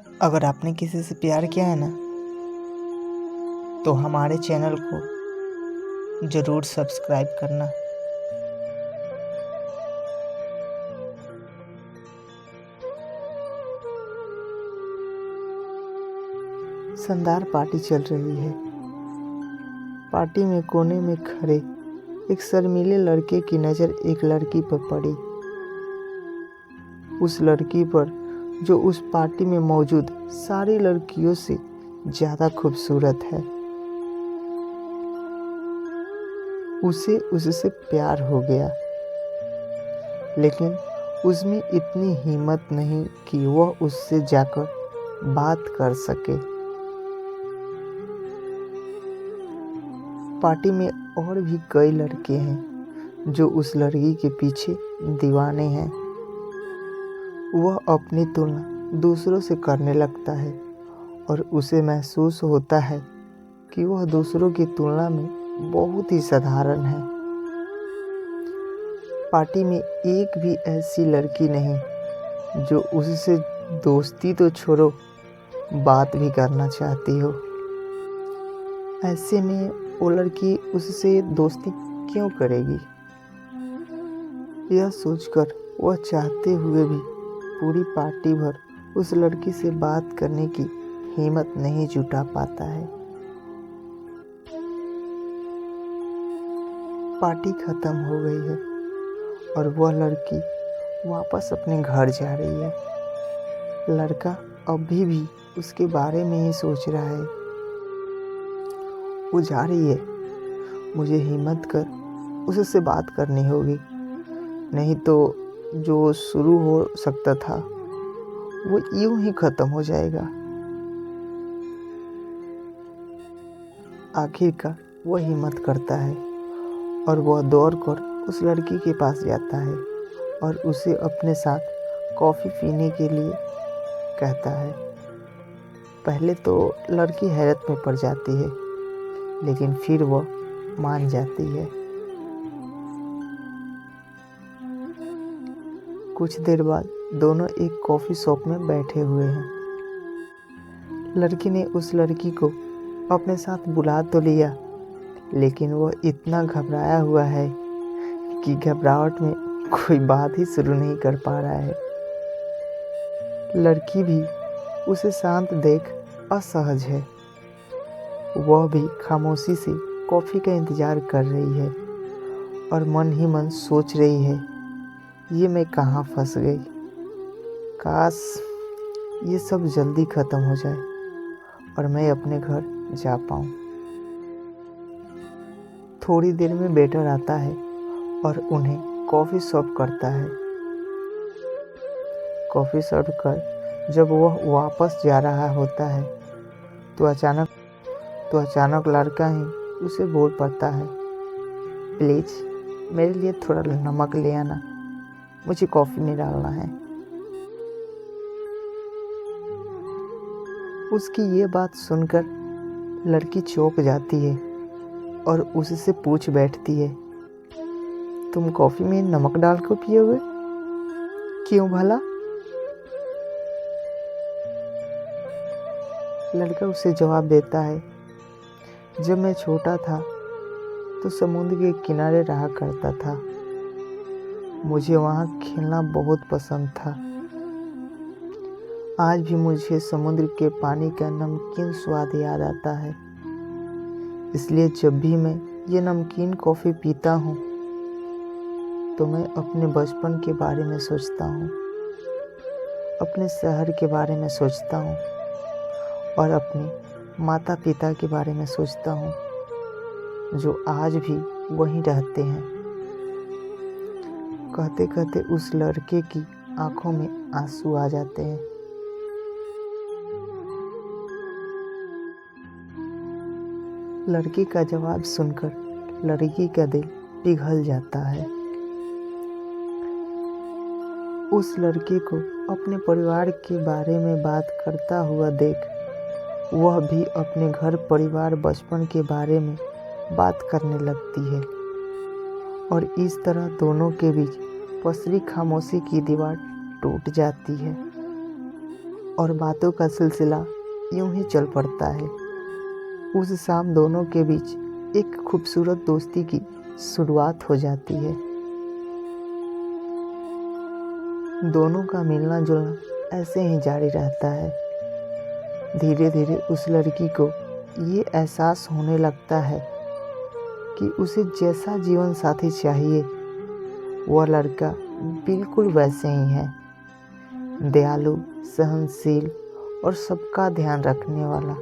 अगर आपने किसी से प्यार किया है ना, तो हमारे चैनल को ज़रूर सब्सक्राइब करना। शानदार पार्टी चल रही है। पार्टी में कोने में खड़े एक शर्मीले लड़के की नज़र एक लड़की पर पड़ी। उस लड़की पर जो उस पार्टी में मौजूद सारी लड़कियों से ज़्यादा खूबसूरत है। उसे उससे प्यार हो गया, लेकिन उसमें इतनी हिम्मत नहीं कि वह उससे जाकर बात कर सके। पार्टी में और भी कई लड़के हैं जो उस लड़की के पीछे दीवाने हैं। वह अपनी तुलना दूसरों से करने लगता है और उसे महसूस होता है कि वह दूसरों की तुलना में बहुत ही साधारण है। पार्टी में एक भी ऐसी लड़की नहीं जो उससे दोस्ती तो छोड़ो, बात भी करना चाहती हो। ऐसे में वो लड़की उससे दोस्ती क्यों करेगी? यह सोचकर वह चाहते हुए भी पूरी पार्टी भर उस लड़की से बात करने की हिम्मत नहीं जुटा पाता है। पार्टी खत्म हो गई है और वह लड़की वापस अपने घर जा रही है। लड़का अभी भी उसके बारे में ही सोच रहा है। वो जा रही है, मुझे हिम्मत कर उससे बात करनी होगी, नहीं तो जो शुरू हो सकता था वो यूं ही खत्म हो जाएगा। आखिरकार वह हिम्मत करता है और वह दौड़कर उस लड़की के पास जाता है और उसे अपने साथ कॉफ़ी पीने के लिए कहता है। पहले तो लड़की हैरत में पड़ जाती है, लेकिन फिर वह मान जाती है। कुछ देर बाद दोनों एक कॉफ़ी शॉप में बैठे हुए हैं। लड़की ने उस लड़की को अपने साथ बुला तो लिया, लेकिन वह इतना घबराया हुआ है कि घबराहट में कोई बात ही शुरू नहीं कर पा रहा है। लड़की भी उसे शांत देख असहज है। वह भी खामोशी से कॉफ़ी का इंतज़ार कर रही है और मन ही मन सोच रही है, ये मैं कहाँ फंस गई। काश ये सब जल्दी ख़त्म हो जाए और मैं अपने घर जा पाऊँ। थोड़ी देर में वेटर आता है और उन्हें कॉफ़ी सर्व करता है। कॉफ़ी सर्व कर जब वह वापस जा रहा होता है तो अचानक लड़का ही उसे बोल पड़ता है, प्लीज़ मेरे लिए थोड़ा नमक ले आना, मुझे कॉफ़ी में डालना है। उसकी ये बात सुनकर लड़की चौंक जाती है और उससे पूछ बैठती है, तुम कॉफ़ी में नमक डाल कर पियोगे? क्यों भला? लड़का उसे जवाब देता है, जब मैं छोटा था तो समुद्र के किनारे रहा करता था। मुझे वहाँ खेलना बहुत पसंद था। आज भी मुझे समुद्र के पानी का नमकीन स्वाद याद आता है। इसलिए जब भी मैं ये नमकीन कॉफ़ी पीता हूँ तो मैं अपने बचपन के बारे में सोचता हूँ, अपने शहर के बारे में सोचता हूँ और अपने माता पिता के बारे में सोचता हूँ जो आज भी वहीं रहते हैं। कहते कहते उस लड़के की आंखों में आंसू आ जाते हैं। लड़की का जवाब सुनकर लड़की का दिल पिघल जाता है। उस लड़के को अपने परिवार के बारे में बात करता हुआ देख वह भी अपने घर परिवार बचपन के बारे में बात करने लगती है और इस तरह दोनों के बीच पसरी खामोशी की दीवार टूट जाती है। और बातों का सिलसिला यूं ही चल पड़ता है। उस शाम दोनों के बीच एक खूबसूरत दोस्ती की शुरुआत हो जाती है। दोनों का मिलना जुलना ऐसे ही जारी रहता है। धीरे धीरे उस लड़की को ये एहसास होने लगता है कि उसे जैसा जीवन साथी चाहिए वह लड़का बिल्कुल वैसे ही है। दयालु, सहनशील और सबका ध्यान रखने वाला।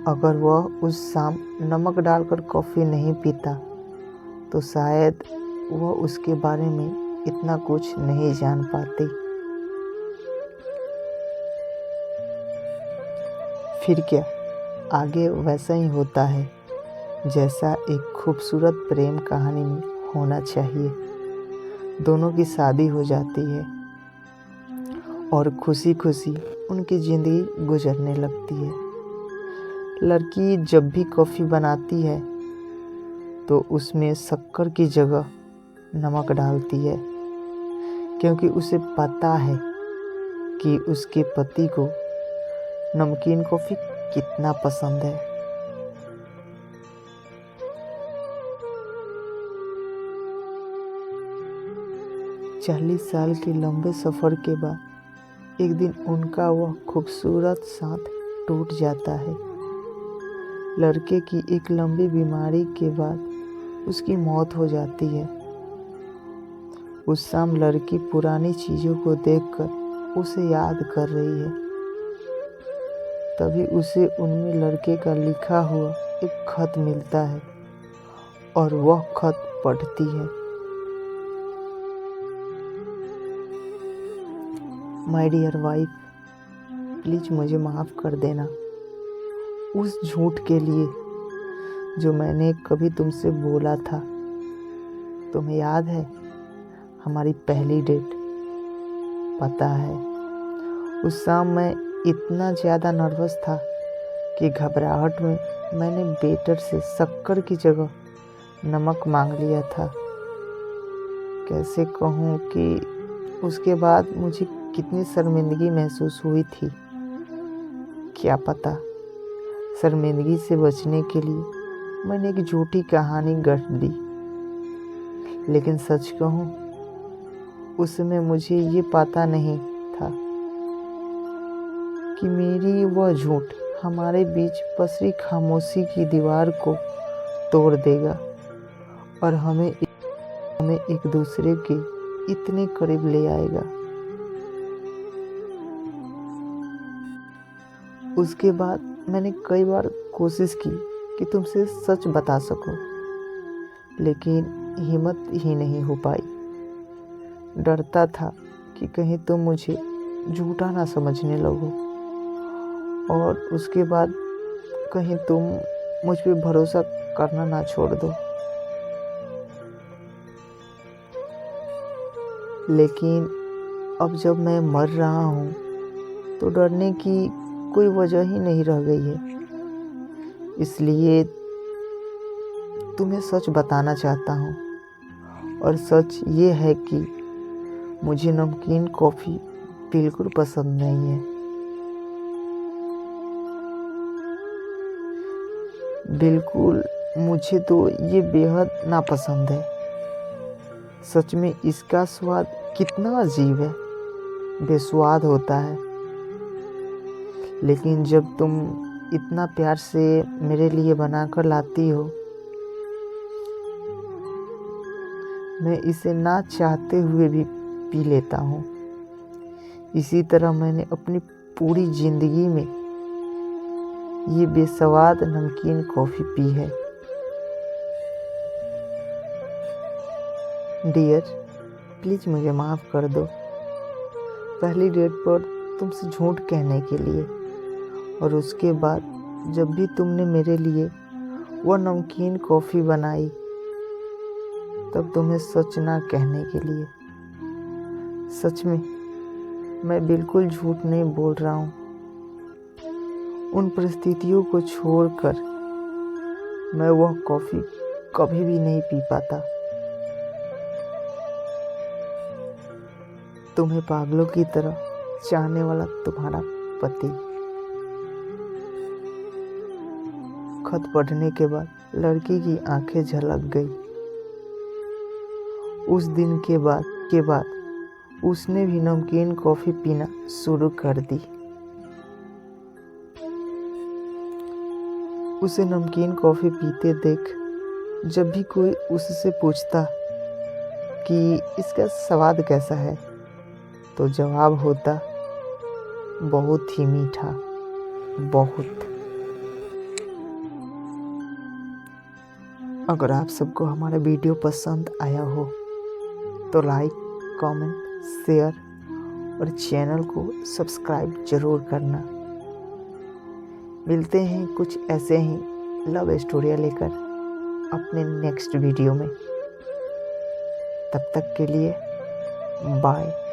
अगर वह उस शाम नमक डालकर कॉफ़ी नहीं पीता तो शायद वह उसके बारे में इतना कुछ नहीं जान पाती। फिर क्या, आगे वैसा ही होता है जैसा एक खूबसूरत प्रेम कहानी में होना चाहिए। दोनों की शादी हो जाती है और खुशी खुशी उनकी ज़िंदगी गुजरने लगती है। लड़की जब भी कॉफ़ी बनाती है तो उसमें शक्कर की जगह नमक डालती है, क्योंकि उसे पता है कि उसके पति को नमकीन कॉफ़ी कितना पसंद है। चालीस साल के लंबे सफ़र के बाद एक दिन उनका वह खूबसूरत साथ टूट जाता है। लड़के की एक लंबी बीमारी के बाद उसकी मौत हो जाती है। उस शाम लड़की पुरानी चीज़ों को देखकर उसे याद कर रही है। तभी उसे उनमें लड़के का लिखा हुआ एक खत मिलता है और वह खत पढ़ती है। माय डियर वाइफ, प्लीज़ मुझे माफ़ कर देना उस झूठ के लिए जो मैंने कभी तुमसे बोला था। तुम्हें याद है हमारी पहली डेट? पता है उस शाम मैं इतना ज़्यादा नर्वस था कि घबराहट में मैंने वेटर से शक्कर की जगह नमक मांग लिया था। कैसे कहूँ कि उसके बाद मुझे कितनी शर्मिंदगी महसूस हुई थी। क्या पता, शर्मिंदगी से बचने के लिए मैंने एक झूठी कहानी गढ़ दी। लेकिन सच कहूँ, उसमें मुझे ये पता नहीं था कि मेरी वह झूठ हमारे बीच पसरी खामोशी की दीवार को तोड़ देगा और हमें एक दूसरे के इतने करीब ले आएगा। उसके बाद मैंने कई बार कोशिश की कि तुमसे सच बता सकूं, लेकिन हिम्मत ही नहीं हो पाई। डरता था कि कहीं तुम मुझे झूठा ना समझने लगो और उसके बाद कहीं तुम मुझ पे भरोसा करना ना छोड़ दो। लेकिन अब जब मैं मर रहा हूँ तो डरने की कोई वजह ही नहीं रह गई है। इसलिए तुम्हें सच बताना चाहता हूँ, और सच ये है कि मुझे नमकीन कॉफ़ी बिल्कुल पसंद नहीं है। बिल्कुल, मुझे तो ये बेहद नापसंद है। सच में इसका स्वाद कितना अजीब है, बेस्वाद होता है। लेकिन जब तुम इतना प्यार से मेरे लिए बनाकर लाती हो, मैं इसे ना चाहते हुए भी पी लेता हूँ। इसी तरह मैंने अपनी पूरी ज़िंदगी में ये बेस्वाद नमकीन कॉफ़ी पी है। डियर, प्लीज़ मुझे माफ़ कर दो पहली डेट पर तुमसे झूठ कहने के लिए, और उसके बाद जब भी तुमने मेरे लिए वो नमकीन कॉफ़ी बनाई तब तुम्हें सच ना कहने के लिए। सच में मैं बिल्कुल झूठ नहीं बोल रहा हूँ। उन परिस्थितियों को छोड़कर मैं वह कॉफ़ी कभी भी नहीं पी पाता। तुम्हें पागलों की तरह चाहने वाला तुम्हारा पति। खत पढ़ने के बाद लड़की की आंखें झलक गई। उस दिन के बाद उसने भी नमकीन कॉफ़ी पीना शुरू कर दी। उसे नमकीन कॉफ़ी पीते देख जब भी कोई उससे पूछता कि इसका स्वाद कैसा है, तो जवाब होता बहुत ही मीठा, बहुत। अगर आप सबको हमारा वीडियो पसंद आया हो तो लाइक, कमेंट, शेयर और चैनल को सब्सक्राइब जरूर करना। मिलते हैं कुछ ऐसे ही लव स्टोरियाँ लेकर अपने नेक्स्ट वीडियो में। तब तक के लिए बाय।